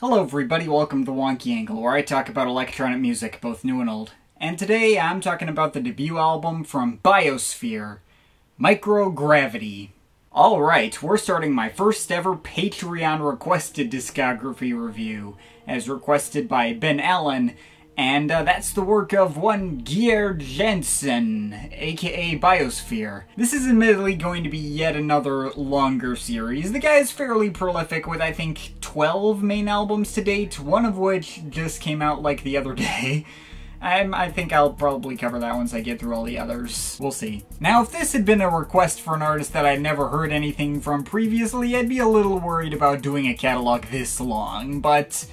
Hello everybody, welcome to the Wonky Angle, where I talk about electronic music, both new and old. And today I'm talking about the debut album from Biosphere, Microgravity. Alright, we're starting my first ever Patreon requested discography review, as requested by Ben Allen, and that's the work of one Geir Jensen, aka Biosphere. This is admittedly going to be yet another longer series. The guy is fairly prolific with, I think, 12 main albums to date, one of which just came out like the other day. I think I'll probably cover that once I get through all the others. We'll see. Now, if this had been a request for an artist that I'd never heard anything from previously, I'd be a little worried about doing a catalog this long, but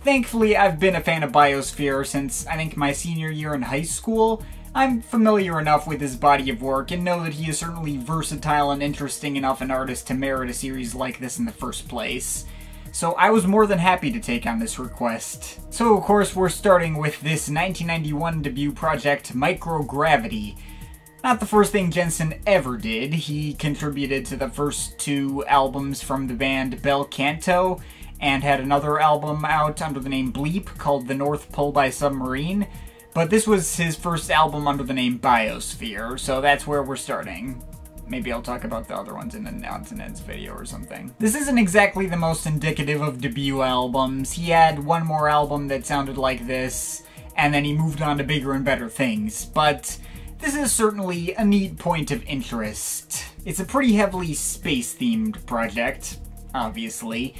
thankfully, I've been a fan of Biosphere since, I think, my senior year in high school. I'm familiar enough with his body of work and know that he is certainly versatile and interesting enough an artist to merit a series like this in the first place. So I was more than happy to take on this request. So of course we're starting with this 1991 debut project, Microgravity. Not the first thing Jensen ever did. He contributed to the first two albums from the band Bel Canto, and had another album out under the name Bleep called The North Pole by Submarine. But this was his first album under the name Biosphere, so that's where we're starting. Maybe I'll talk about the other ones in an odds and ends video or something. This isn't exactly the most indicative of debut albums. He had one more album that sounded like this, and then he moved on to bigger and better things. But this is certainly a neat point of interest. It's a pretty heavily space-themed project, obviously,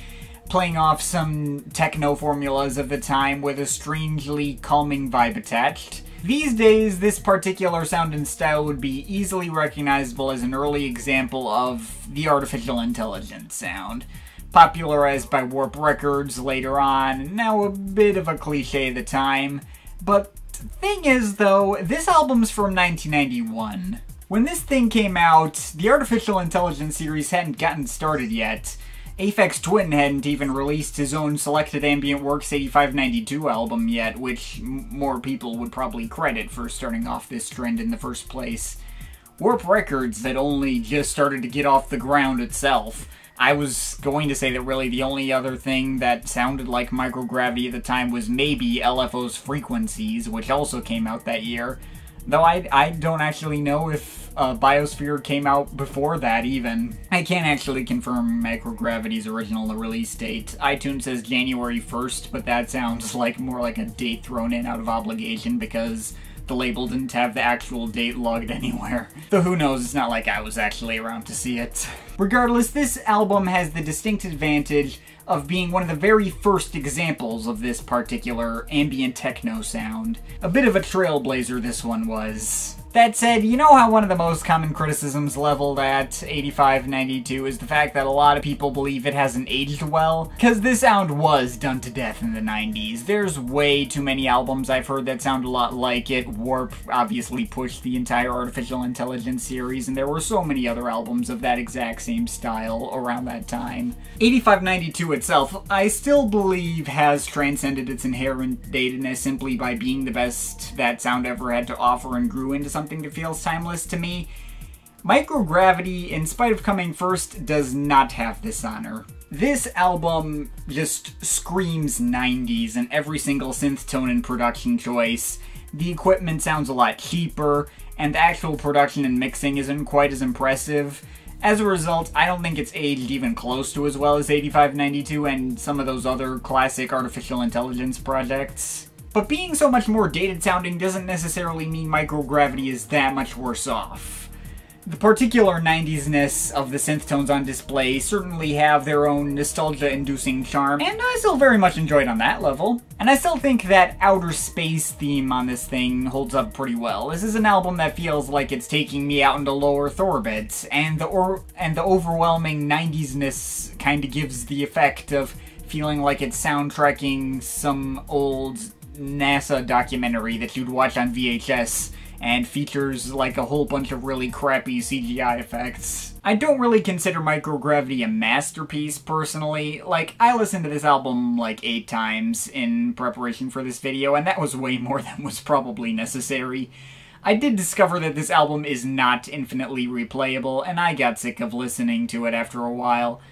playing off some techno formulas of the time with a strangely calming vibe attached. These days, this particular sound and style would be easily recognizable as an early example of the artificial intelligence sound, popularized by Warp Records later on, now a bit of a cliche at the time. But the thing is, though, this album's from 1991. When this thing came out, the artificial intelligence series hadn't gotten started yet. Aphex Twin hadn't even released his own Selected Ambient Works 8592 album yet, which more people would probably credit for starting off this trend in the first place. Warp Records had only just started to get off the ground itself. I was going to say that really the only other thing that sounded like Microgravity at the time was maybe LFO's Frequencies, which also came out that year. Though I don't actually know if Biosphere came out before that, even. I can't actually confirm Microgravity's original release date. iTunes says January 1st, but that sounds like more like a date thrown in out of obligation because the label didn't have the actual date logged anywhere. Though who knows, it's not like I was actually around to see it. Regardless, this album has the distinct advantage of being one of the very first examples of this particular ambient techno sound. A bit of a trailblazer this one was. That said, you know how one of the most common criticisms leveled at 8592 is the fact that a lot of people believe it hasn't aged well? Because this sound was done to death in the 90s. There's way too many albums I've heard that sound a lot like it. Warp obviously pushed the entire Artificial Intelligence series, and there were so many other albums of that exact same style around that time. 8592 itself, I still believe, has transcended its inherent datedness simply by being the best that sound ever had to offer and grew into something that feels timeless to me. Microgravity, in spite of coming first, does not have this honor. This album just screams 90s in every single synth tone and production choice. The equipment sounds a lot cheaper, and the actual production and mixing isn't quite as impressive. As a result, I don't think it's aged even close to as well as 8592 and some of those other classic artificial intelligence projects. But being so much more dated sounding doesn't necessarily mean Microgravity is that much worse off. The particular 90s-ness of the synth tones on display certainly have their own nostalgia-inducing charm, and I still very much enjoy it on that level. And I still think that outer space theme on this thing holds up pretty well. This is an album that feels like it's taking me out into low Earth orbit, and the overwhelming 90s-ness kind of gives the effect of feeling like it's soundtracking some old NASA documentary that you'd watch on VHS and features like a whole bunch of really crappy CGI effects. I don't really consider Microgravity a masterpiece, personally. Like, I listened to this album like 8 times in preparation for this video, and that was way more than was probably necessary. I did discover that this album is not infinitely replayable, and I got sick of listening to it after a while.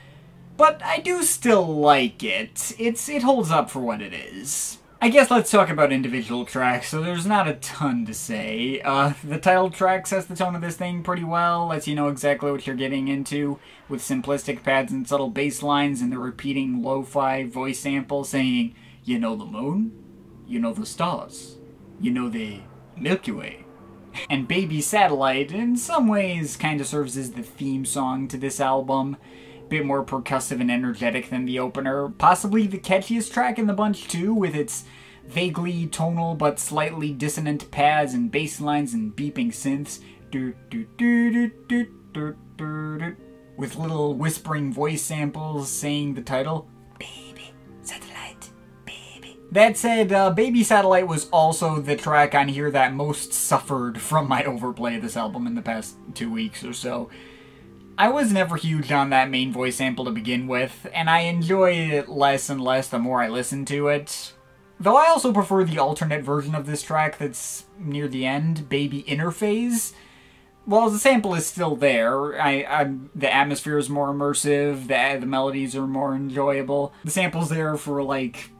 but I do still like it. It holds up for what it is. I guess let's talk about individual tracks, so there's not a ton to say. The title track sets the tone of this thing pretty well, lets you know exactly what you're getting into, with simplistic pads and subtle bass lines and the repeating lo-fi voice sample saying, you know the moon, you know the stars, you know the Milky Way. And Baby Satellite, in some ways, kind of serves as the theme song to this album. Bit more percussive and energetic than the opener. Possibly the catchiest track in the bunch too, with its vaguely tonal but slightly dissonant pads and bass lines and beeping synths. With little whispering voice samples saying the title, Baby Satellite, Baby. That said, Baby Satellite was also the track on here that most suffered from my overplay of this album in the past 2 weeks or so. I was never huge on that main voice sample to begin with, and I enjoy it less and less the more I listen to it. Though I also prefer the alternate version of this track that's near the end, Baby Interphase. While the sample is still there, the atmosphere is more immersive, the melodies are more enjoyable. The sample's there for, like,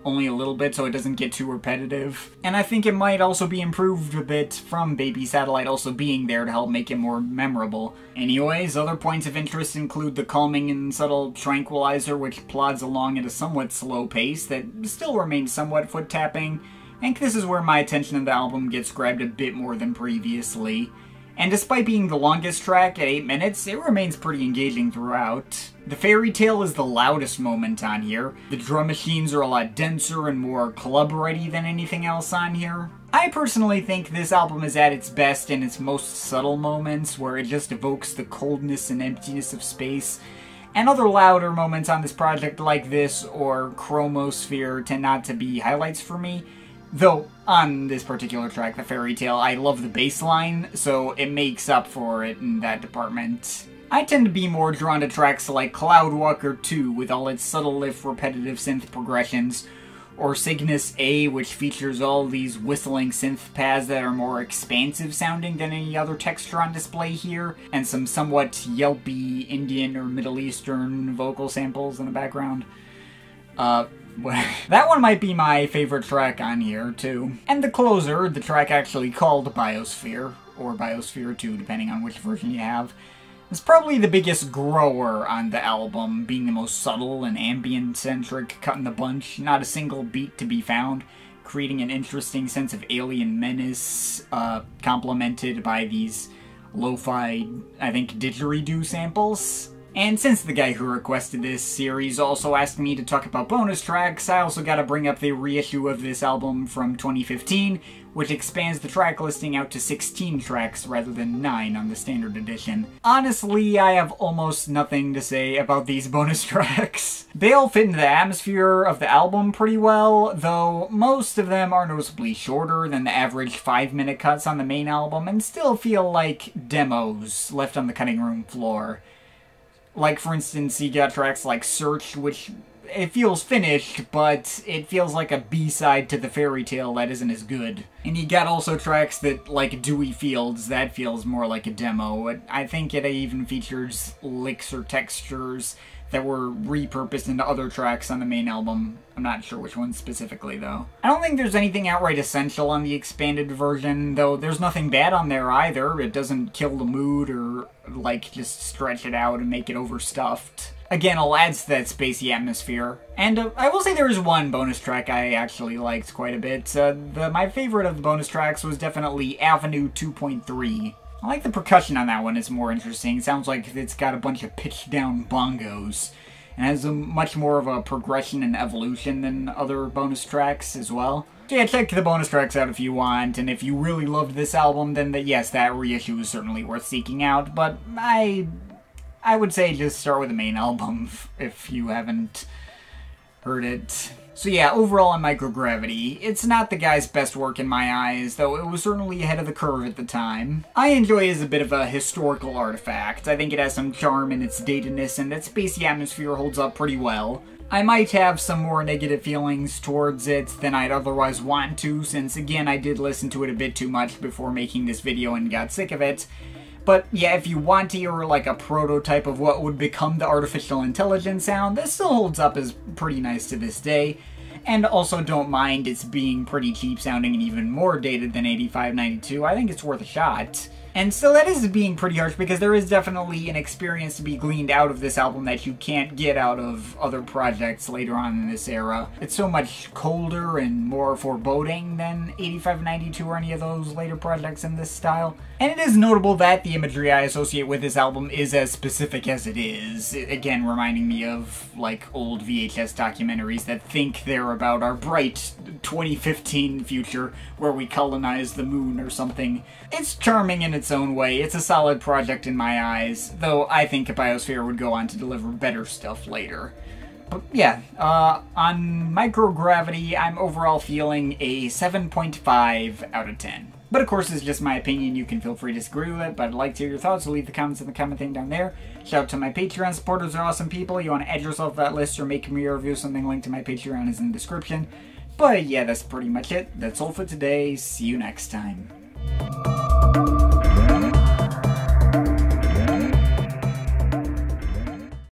only a little bit so it doesn't get too repetitive. And I think it might also be improved a bit from Baby Satellite also being there to help make it more memorable. Anyways, other points of interest include the calming and subtle Tranquilizer, which plods along at a somewhat slow pace that still remains somewhat foot-tapping. I think this is where my attention of the album gets grabbed a bit more than previously. And despite being the longest track at 8 minutes, it remains pretty engaging throughout. The fairy tale is the loudest moment on here. The drum machines are a lot denser and more club-ready than anything else on here. I personally think this album is at its best in its most subtle moments, where it just evokes the coldness and emptiness of space. And other louder moments on this project like this or Chromosphere tend not to be highlights for me. Though, on this particular track, The Fairy Tale, I love the bass line, so it makes up for it in that department. I tend to be more drawn to tracks like Cloudwalker II, with all its subtle if repetitive synth progressions, or Cygnus-A, which features all these whistling synth pads that are more expansive sounding than any other texture on display here, and some somewhat yelpy Indian or Middle Eastern vocal samples in the background. That one might be my favorite track on here, too. And the closer, the track actually called Biosphere, or Biosphere 2, depending on which version you have, is probably the biggest grower on the album, being the most subtle and ambient-centric cut in the bunch, not a single beat to be found, creating an interesting sense of alien menace, complemented by these lo-fi, I think, didgeridoo samples. And since the guy who requested this series also asked me to talk about bonus tracks, I also gotta bring up the reissue of this album from 2015, which expands the track listing out to 16 tracks rather than 9 on the standard edition. Honestly, I have almost nothing to say about these bonus tracks. They all fit into the atmosphere of the album pretty well, though most of them are noticeably shorter than the average 5-minute cuts on the main album and still feel like demos left on the cutting room floor. Like, for instance, you got tracks like Search, which it feels finished, but it feels like a B-side to The Fairy Tale that isn't as good. And you got also tracks that, like Dewy Fields, that feels more like a demo. I think it even features licks or textures that were repurposed into other tracks on the main album. I'm not sure which ones specifically, though. I don't think there's anything outright essential on the expanded version, though there's nothing bad on there either. It doesn't kill the mood or, like, just stretch it out and make it overstuffed. Again, it adds to that spacey atmosphere. And I will say there is one bonus track I actually liked quite a bit. My favorite of the bonus tracks was definitely Avenue 2.3. I like the percussion on that one, it's more interesting. It sounds like it's got a bunch of pitched down bongos. And has much more of a progression and evolution than other bonus tracks as well. So yeah, check the bonus tracks out if you want, and if you really loved this album, then yes, that reissue is certainly worth seeking out, but I would say just start with the main album if you haven't heard it. So yeah, overall on Microgravity, it's not the guy's best work in my eyes, though it was certainly ahead of the curve at the time. I enjoy it as a bit of a historical artifact. I think it has some charm in its datedness, and that spacey atmosphere holds up pretty well. I might have some more negative feelings towards it than I'd otherwise want to, since again I did listen to it a bit too much before making this video and got sick of it. But yeah, if you want to hear like a prototype of what would become the artificial intelligence sound, this still holds up as pretty nice to this day. And also don't mind it's being pretty cheap sounding and even more dated than 8592. I think it's worth a shot. And still, that is being pretty harsh because there is definitely an experience to be gleaned out of this album that you can't get out of other projects later on in this era. It's so much colder and more foreboding than 8592 or any of those later projects in this style. And it is notable that the imagery I associate with this album is as specific as it is. Again, reminding me of like old VHS documentaries that think they're about our bright 2015 future where we colonize the moon or something. It's charming in its own way. It's a solid project in my eyes, though I think Biosphere would go on to deliver better stuff later. But yeah, on Microgravity, I'm overall feeling a 7.5 out of 10. But of course, it's just my opinion. You can feel free to disagree with it, but I'd like to hear your thoughts, so leave the comments in the comment thing down there. Shout out to my Patreon supporters, they're awesome people. You want to add yourself to that list or make me a review, something linked to my Patreon is in the description. But yeah, that's pretty much it. That's all for today. See you next time.